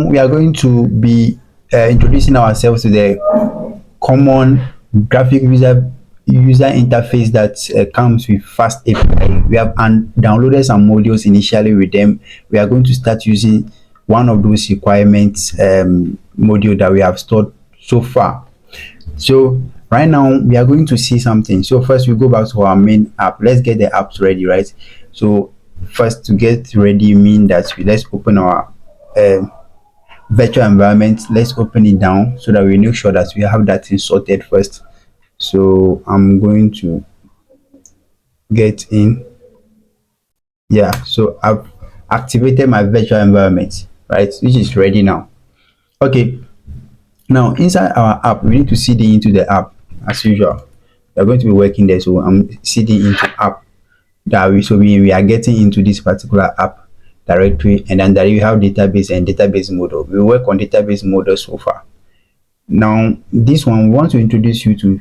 now we are going to be introducing ourselves to the common graphic user interface that comes with FastAPI. We have downloaded some modules initially with them. We are going to start using one of those requirements module that we have stored so far. So right now we are going to see something. So first we go back to our main app. Let's get the apps ready, right? So first, to get ready mean that let's open our virtual environment. Let's open it down so that we make sure that we have that thing sorted first. So I'm going to get in. Yeah, so I've activated my virtual environment, right, which is ready now. Okay, now inside our app we need to cd into the app as usual. We're going to be working there, so I'm cd into app. That we are getting into this particular app directory, and then there you have database and database model. We work on database model so far. Now this one, we want to introduce you to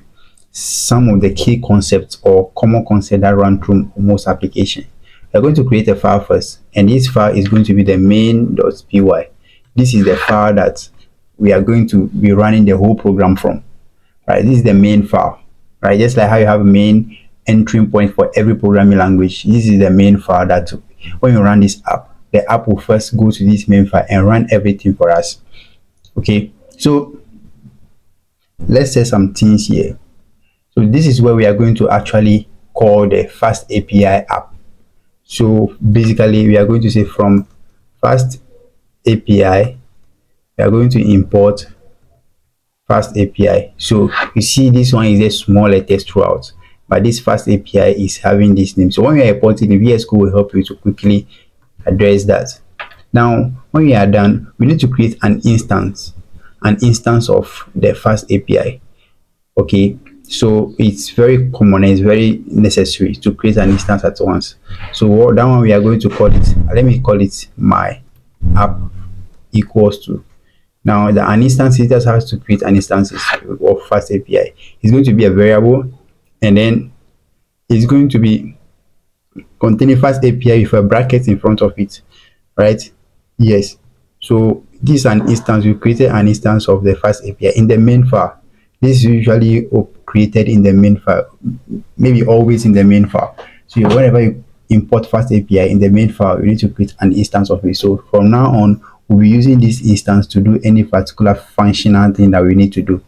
some of the key concepts or common concepts that run through most applications. We're going to create a file first, and this file is going to be the main.py. This is the file that we are going to be running the whole program from, right? This is the main file, right? Just like how you have a main entry point for every programming language, this is the main file that when you run this app, the app will first go to this main file and run everything for us. Okay, so let's say some things here. So this is where we are going to actually call the FastAPI app. So basically we are going to say from FastAPI, we are going to import FastAPI. So you see this one is a small letters throughout, but this FastAPI is having this name. So when we are importing, the VS Code will help you to quickly address that. Now when we are done, we need to create an instance of the FastAPI. Okay, so it's very common and it's very necessary to create an instance at once. So that one we are going to call it, let me call it my app equals to. Now an instance, it just has to create an instance of FastAPI. It's going to be a variable, and then it's going to be containing FastAPI with a bracket in front of it, right? Yes, so this is an instance. We created an instance of the FastAPI in the main file. This is usually created in the main file, maybe always in the main file. So whenever you import FastAPI in the main file, you need to create an instance of it. So from now on, we'll be using this instance to do any particular functional thing that we need to do.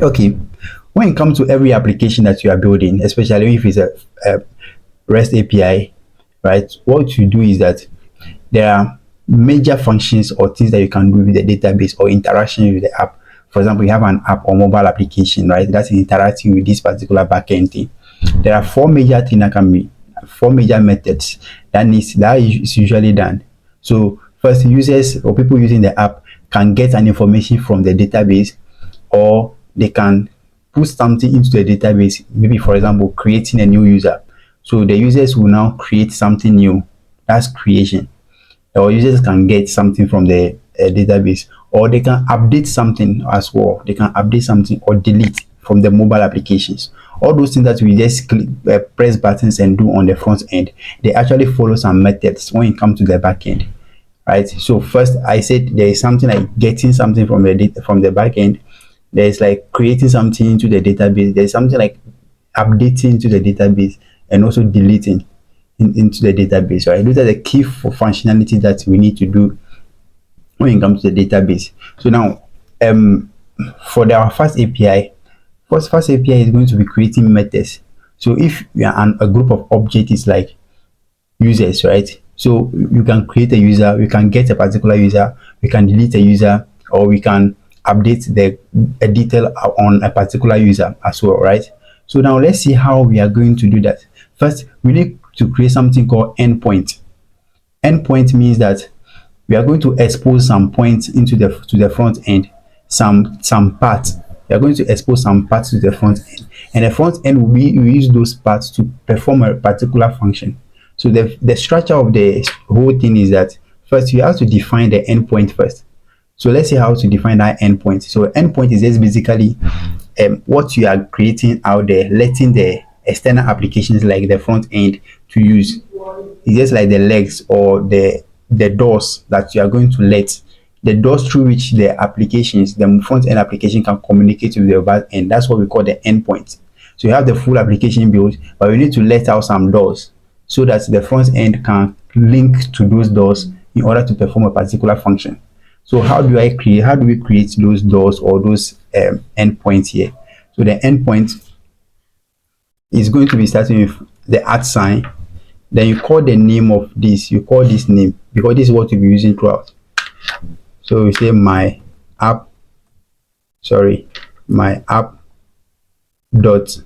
Okay, when it comes to every application that you are building, especially if it's a REST API, right, what you do is that there are major functions or things that you can do with the database or interaction with the app. For example, you have an app or mobile application, right, that's interacting with this particular backend thing. There are four major things that can be, four major methods that is usually done. So first, users or people using the app can get an information from the database, or they can put something into the database, maybe for example creating a new user. So the users will now create something new, that's creation. Or users can get something from the database, or they can update something as well. They can update something or delete from the mobile applications. All those things that we just click, press buttons and do on the front end, they actually follow some methods when it comes to the back end, right? So first, I said there is something like getting something from the back end. There's like creating something into the database. There's something like updating to the database, and also deleting into the database, right? Those are the key for functionality that we need to do when it comes to the database. So now for our FastAPI, FastAPI is going to be creating methods. So if we are a group of objects, is like users, right? So you can create a user, we can get a particular user, we can delete a user, or we can update a detail on a particular user as well, right? So now let's see how we are going to do that. First, we need to create something called endpoint. Endpoint means that we are going to expose some points into the front end, some parts. We are going to expose some parts to the front end, and the front end we use those parts to perform a particular function. So the structure of the whole thing is that first you have to define the endpoint first. So let's see how to define that endpoint. So endpoint is just basically what you are creating out there, letting the external applications like the front end to use. It's just like the legs or the doors that you are going to let the doors through which the applications, the front end application can communicate with the back end. That's what we call the endpoint. So you have the full application built, but we need to let out some doors so that the front end can link to those doors in order to perform a particular function. So how do we create those doors or those endpoints here? So the endpoint is going to be starting with the @ sign. Then you call the name of this. You call this name because this is what you'll be using throughout. So we say my app dot.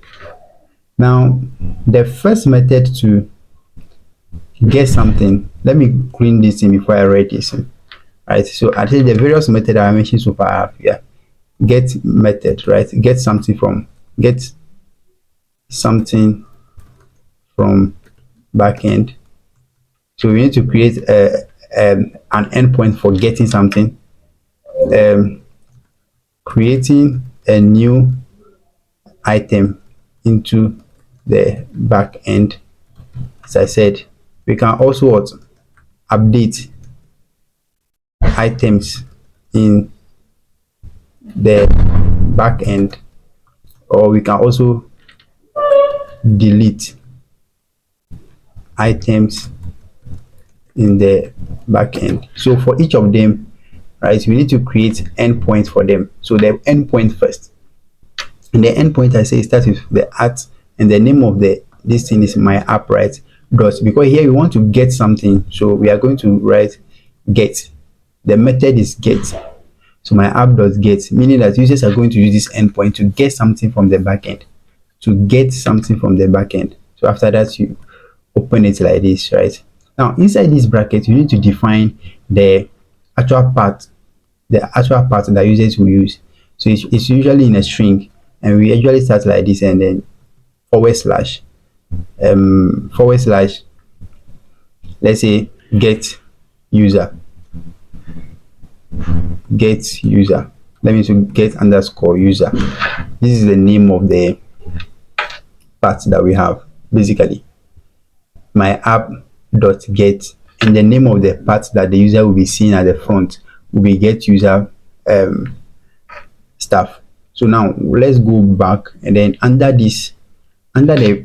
Now the first method to get something, let me clean this in before I write this in. Right, so I think the various methods I mentioned so far have here. Get method, right? Get something from backend. So we need to create an endpoint for getting something, creating a new item into the back end. As I said, we can also update items in the back end, or we can also delete items in the back end. So for each of them, right, we need to create endpoints for them. So the endpoint first, and the endpoint, I say, starts with the @ and the name of this thing is my app, right? Dot, because here we want to get something, so we are going to write get. The method is get. So my app dot get, meaning that users are going to use this endpoint to get something from the backend. So after that, you open it like this, right? Now inside this bracket, you need to define the actual part that users will use. So it's usually in a string, and we usually start like this, and then forward slash, let's say get user. Let me to get underscore user. This is the name of the part that we have. Basically, my app dot get, and the name of the part that the user will be seeing at the front will be get user stuff. So now let's go back, and then under the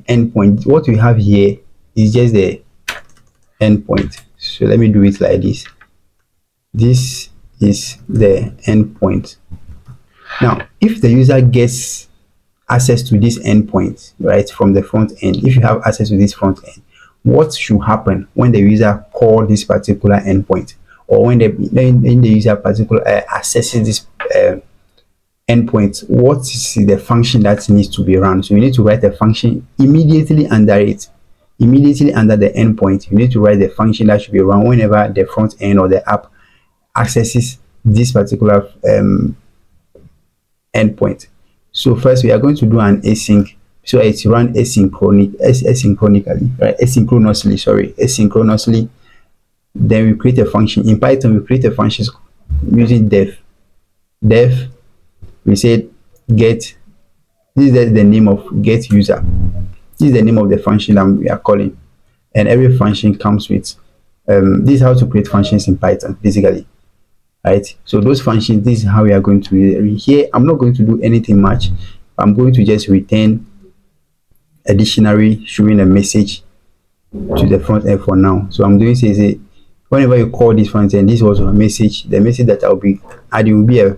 endpoint, what we have here is just the endpoint. So let me do it like this. This is the endpoint. Now if the user gets access to this endpoint, right, from the front end, if you have access to this front end, what should happen when the user call this particular endpoint, or when the user accesses this endpoint? What is the function that needs to be run? So you need to write a function immediately under it. Immediately under the endpoint, you need to write the function that should be run whenever the front end or the app accesses this particular endpoint. So first we are going to do an async, so it's run asynchronously, right? Asynchronously. Then we create a function. In Python, we create a function using def. We said get. This is the name of get user. This is the name of the function that we are calling, and every function comes with this is how to create functions in Python, basically. Right, so those functions, this is how we are going to here. I'm not going to do anything much. I'm going to just return a dictionary showing a message to the front end for now. So I'm doing say whenever you call this front end, this was a message. The message that I'll be adding will be a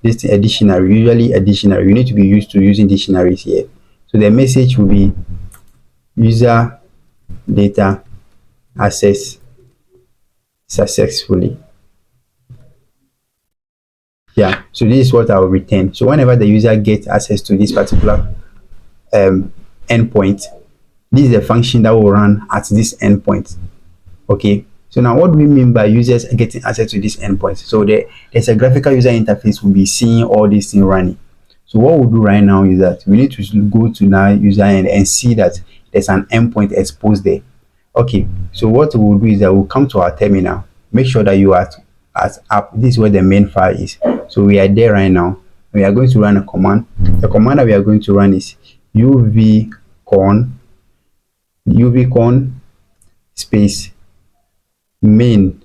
dictionary. Usually a dictionary, you need to be used to using dictionaries here. So the message will be user data access successfully. Yeah, so this is what I will return. So whenever the user gets access to this particular endpoint, this is the function that will run at this endpoint. Okay, so now what do we mean by users getting access to this endpoint? So there's a graphical user interface will be seeing all these things running. So what we'll do right now is that we need to go to now user end and see that there's an endpoint exposed there. Okay, so what we'll do is that we'll come to our terminal. Make sure that you are at app. This is where the main file is. So we are there right now. We are going to run a command. The command that we are going to run is uvicorn space main.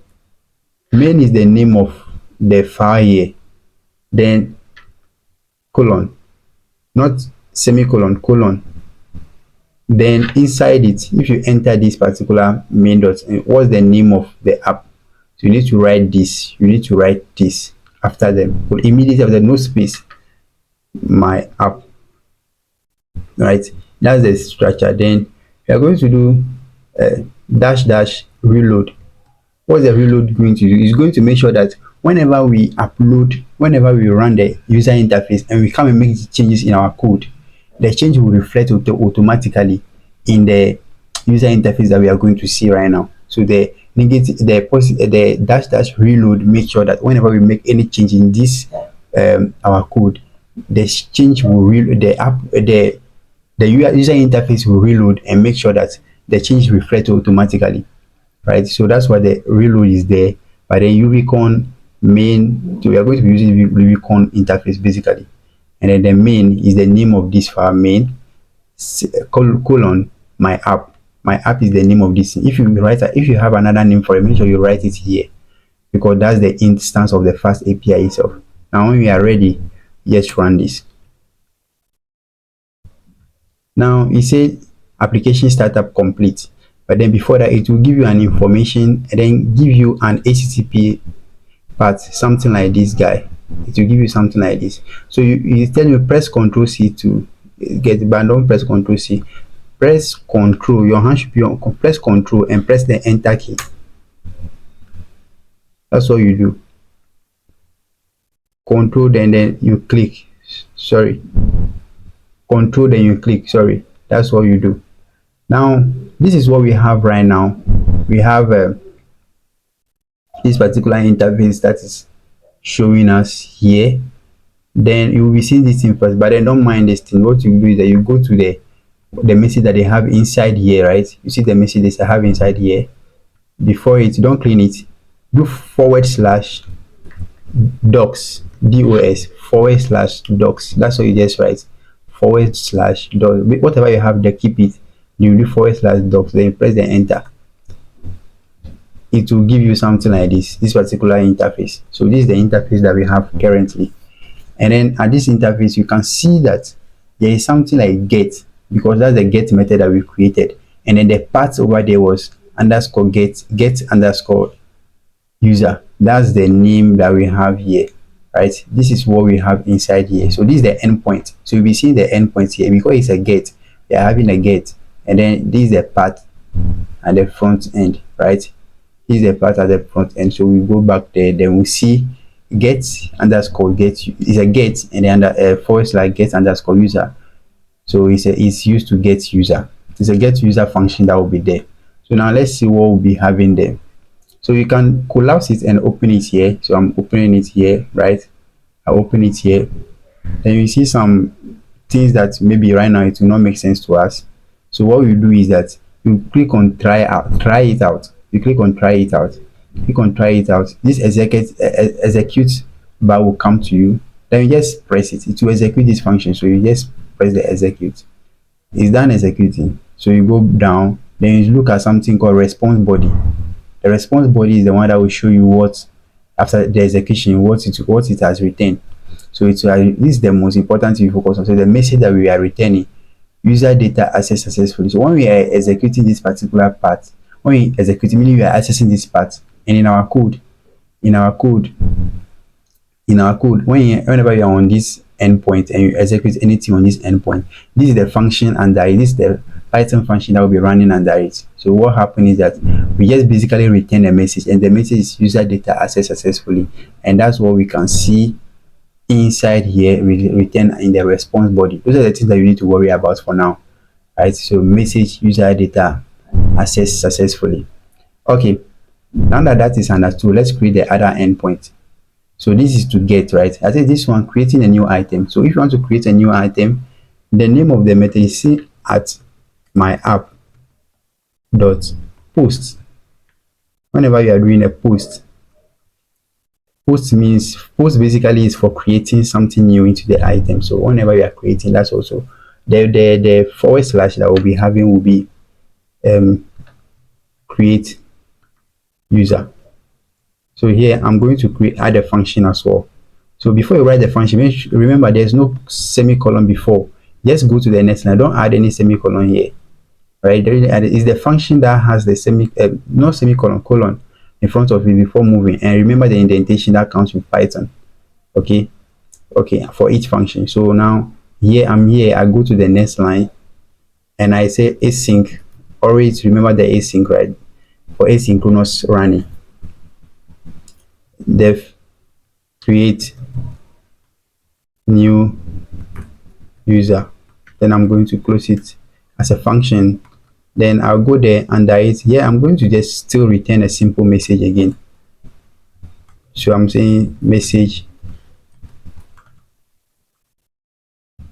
Main is the name of the file here, then colon, not semicolon, colon. Then inside it, if you enter this particular main dot, what's the name of the app? So you need to write this, you need to write this after them, but immediately after, no space, my app, right? That's the structure. Then we are going to do dash dash reload. What's the reload going to do? It's going to make sure that whenever we upload, whenever we run the user interface and we come and make changes in our code, the change will reflect automatically in the user interface that we are going to see right now. So the negative, the dash dash reload make sure that whenever we make any change in this our code, the change will reload, the user interface will reload and make sure that the change reflect automatically, right? So that's why the reload is there. But then Uvicorn main, so we are going to be using Uvicorn interface basically, and then the main is the name of this file, main colon my app. My app is the name of this thing. If you have another name for it, make sure you write it here, because that's the instance of the FastAPI itself. Now when we are ready, let's run this. Now it said application startup complete, but then before that it will give you an information and then give you an HTTP path, something like this guy. It will give you something like this. So you tell you press Ctrl C to get it, but don't press Ctrl C. Press Ctrl, your hand should be on, press Ctrl and press the enter key. That's all you do. Ctrl, then you click. Sorry. Ctrl, then you click. Sorry. That's what you do. Now, this is what we have right now. We have this particular interface that is showing us here. Then you will be seeing this thing first, but then don't mind this thing. What you do is that you go to the message that they have inside here, right? You see the message they have inside here. Before it, don't clean it. Do /docs, DOS, /docs. That's what you just write. /docs. Whatever you have there, keep it. You do /docs, then you press the enter. It will give you something like this particular interface. So this is the interface that we have currently. And then at this interface, you can see that there is something like get, because that's the get method that we created. And then the part over there was underscore get underscore user. That's the name that we have here, right? This is what we have inside here. So this is the endpoint. So you'll be seeing the endpoint here because it's a get. We are having a get, and then this is the part at the front end, right? This is the part at the front end. So we go back there, then we see get underscore get is a get, and then /get underscore user. So it's used to get user. It's a get user function that will be there. So now let's see what we'll be having there. So you can collapse it and open it here. So I'm opening it here, right? I open it here. Then you see some things that maybe right now it will not make sense to us. So what we do is that you click on try it out. You click on try it out. Click on try it out. This execute bar will come to you. Then you just press it. It will execute this function. So you just press the execute. It's done executing. So you go down. Then you look at something called response body. The response body is the one that will show you what, after the execution, what it has returned. So this is the most important thing you focus on. So the message that we are returning, user data accessed successfully. So when we are executing this particular part, when we execute, meaning we are accessing this part, and in our code, whenever you are on this endpoint and you execute anything on this endpoint, this is the function under it. This is the Python function that will be running under it. So what happens is that we just basically return a message, and the message is user data accessed successfully, and that's what we can see inside here. We return in the response body. Those are the things that you need to worry about for now, right? So message user data accessed successfully. Okay, now that is understood, let's create the other endpoint. So this is to get, right? I think this one, creating a new item. So if you want to create a new item, the name of the method is at my app dot post. Whenever you are doing a post basically is for creating something new into the item. So whenever you are creating, that's also the / that we'll be having will be create user. So here I'm going to create add a function as well. So before you write the function, remember there's no semicolon before. Just go to the next line. Don't add any semicolon here, right? It's the function that has the no semicolon, colon in front of it before moving. And remember the indentation that counts with Python. Okay, for each function. So now here I'm here. I go to the next line and I say async. Always remember the async, right? For asynchronous running. Def create new user. Then I'm going to close it as a function. Then I'll go there under it. Here I'm going to just still return a simple message again. So I'm saying message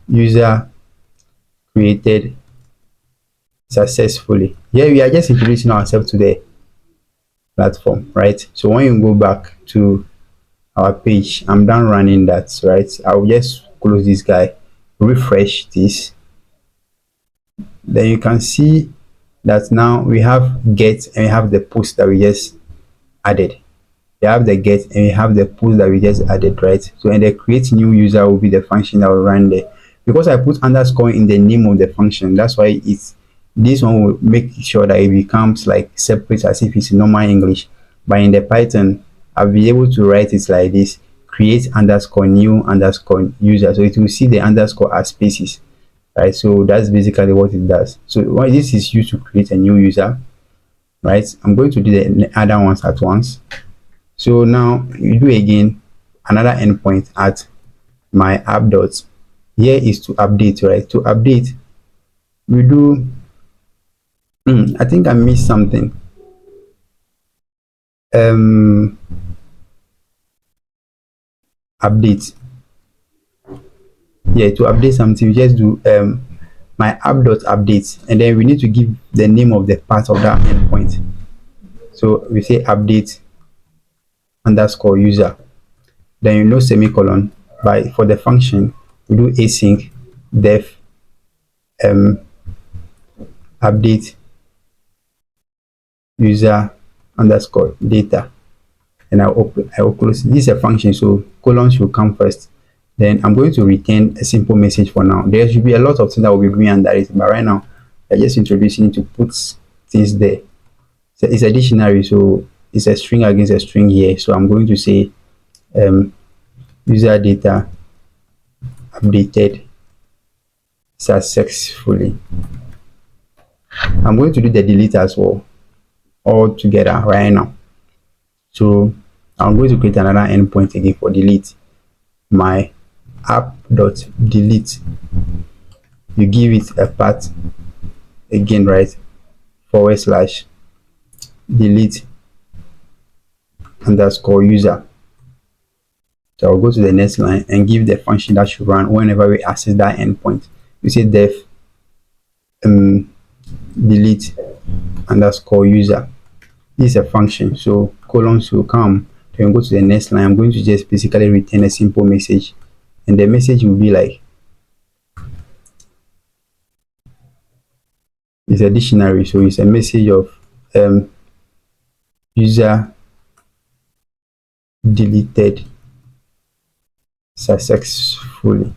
user created successfully. Here we are just introducing ourselves to the platform, right? So when you go back to our page, I'm done running that, right? I'll just close this guy, refresh this. Then you can see that now we have get and we have the post that we just added. We have the get and we have the post that we just added, right? So and the create new user will be the function that will run there. Because I put underscore in the name of the function, that's why it's this one will make sure that it becomes like separate as if it's normal English. But in the Python, I'll be able to write it like this: create underscore new underscore user. So it will see the underscore as spaces, right? So that's basically what it does. So why this is used to create a new user, right? I'm going to do the other ones at once. So now you do again another endpoint at my app dots. Here is to update, right? To update, we do I think I missed something. Update. Yeah, to update something, we just do my app dot update, and then we need to give the name of the part of that endpoint. So we say update underscore user, then you know semicolon. But for the function, we do async def update user underscore data, and I will close. This is a function, so colons will come first. Then I'm going to return a simple message for now. There should be a lot of things that will be doing under it, but right now I'm just introducing to put things there. So it's a dictionary, so it's a string against a string here. So I'm going to say user data updated successfully. I'm going to do the delete as well, all together right now. So I'm going to create another endpoint again for delete. My app dot delete, you give it a path again, right? / delete underscore user. So I'll go to the next line and give the function that should run whenever we access that endpoint. You say def delete underscore user. This is a function, so colons will come. Then go to the next line. I'm going to just basically return a simple message, and the message will be like, it's a dictionary, so it's a message of user deleted successfully.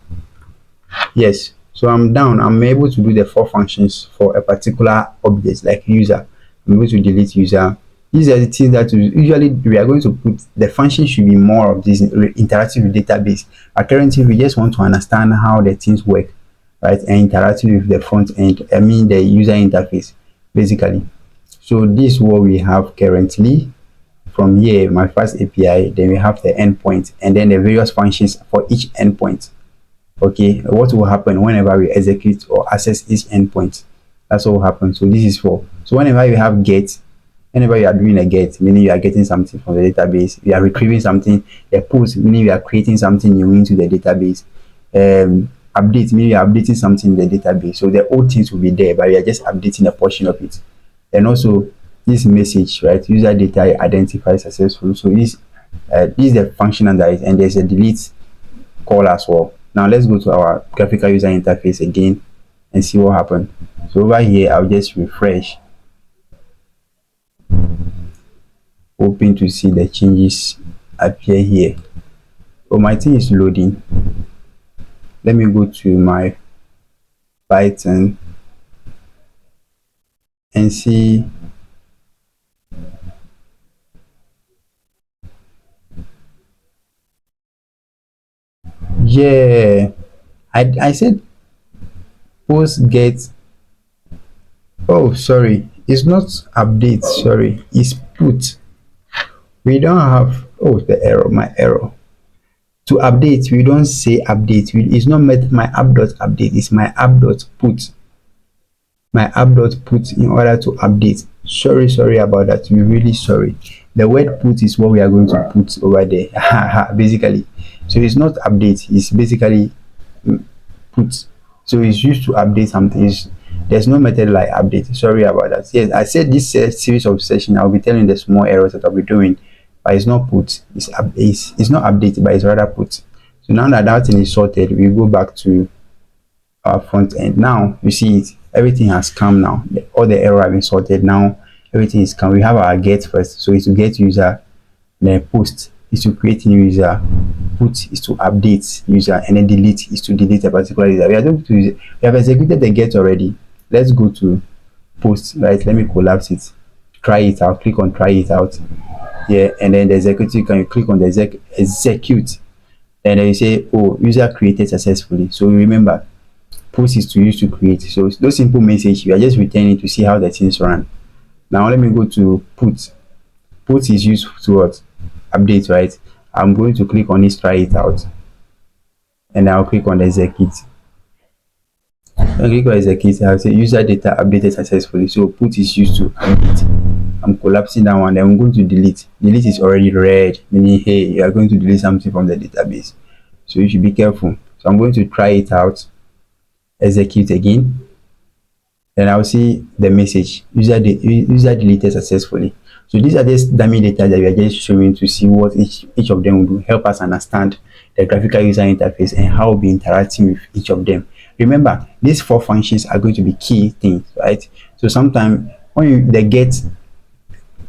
Yes, so I'm done. I'm able to do the 4 functions for a particular object like user. I'm going to delete user. These are the things that usually we are going to put. The function should be more of this interactive with database. But currently we just want to understand how the things work, right? And interacting with the front end, I mean the user interface basically. So this is what we have currently. From here, my FastAPI, then we have the endpoint and then the various functions for each endpoint. Okay, what will happen whenever we execute or access each endpoint? That's what will happen. So this is for, so whenever you have get, whenever you are doing a get, meaning you are getting something from the database, you are retrieving something. A post, meaning you are creating something new into the database. Update, meaning you are updating something in the database. So the old things will be there, but we are just updating a portion of it. And also this message, right? User data identified successful. So this is the function under it, and there's a delete call as well. Now let's go to our graphical user interface again and see what happened. So over here, I'll just refresh. hoping to see the changes appear here. Oh, my thing is loading. Let me go to my Python and see. Yeah, I said post get. Oh, sorry, it's not update. Sorry, it's put. We don't have. Oh, the error, my error. To update, we don't say update. It's not my app dot update. It's my app dot put. My app dot put in order to update. Sorry about that. We're really sorry. The word put is what we are going to put over there. Basically, so it's not update. It's basically put. So it's used to update something. There's no method like update. Sorry about that. Yes, I said this series of session I'll be telling the small errors that I'll be doing, but it's not put. It's not updated, but it's rather put. So now that that thing is sorted, we go back to our front end. Now you see it, everything has come now. All the error have been sorted. Now everything is come. We have our get first, so it's to get user. Then post is to create new user, put is to update user, and then delete is to delete a particular user. We have executed the get already. Let's go to post. Right, let me collapse it. Try it out. Click on try it out. Yeah, and then the executive, can you click on the execute, and then you say, oh, user created successfully. So remember, post is to use to create. So those simple message we are just returning to see how the things run. Now let me go to put. Put is used to what? Update, right? I'm going to click on this, try it out, and I'll click on execute. I'll click on execute. I'll say user data updated successfully. So put is used to update. I'm collapsing that one. Then I'm going to delete. Delete is already red, meaning hey, you are going to delete something from the database. So you should be careful. So I'm going to try it out, execute again. Then I'll see the message user deleted successfully. So these are just dummy data that we are just showing to see what each of them will do, help us understand the graphical user interface and how we'll be interacting with each of them. Remember, these four functions are going to be key things, right? So sometimes when they get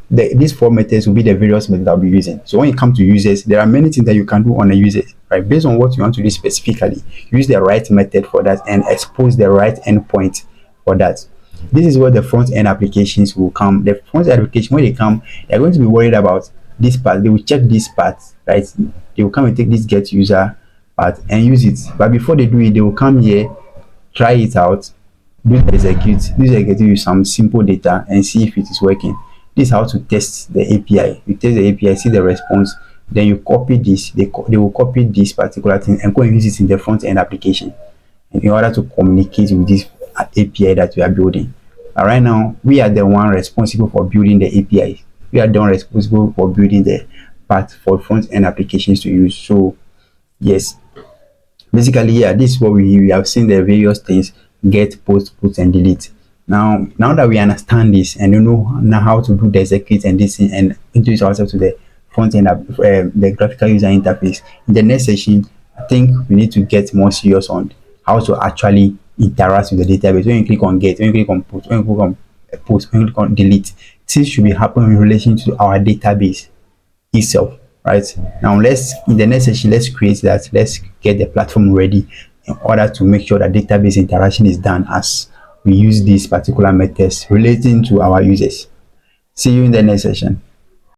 these four methods will be the various methods I'll be using. So when it comes to users, there are many things that you can do on a user, right? Based on what you want to do specifically, use the right method for that and expose the right endpoint for that. This is where the front end applications will come. The front end application, when they come, they're going to be worried about this part. They will check this part, right? They will come and take this get user part and use it. But before they do it, they will come here, try it out, do the execute, with some simple data and see if it is working. This is how to test the API. You test the API, see the response, then you copy this. They will copy this particular thing and go and use it in the front end application in order to communicate with this API that we are building. Right now, we are the one responsible for building the API. We are the one responsible for building the part for front end applications to use. So yes, basically, yeah, this is what we have seen the various things: get, post, put, and delete. Now that we understand this and you know now how to do the execute and this thing and introduce ourselves to the front end, the graphical user interface, in the next session, I think we need to get more serious on how to actually interact with the database. When you click on get, when you click on put, when you click on post, when you click on delete, things should be happening in relation to our database itself. Right now, in the next session, let's create that. Let's get the platform ready in order to make sure that database interaction is done as we use these particular methods relating to our users. See you in the next session.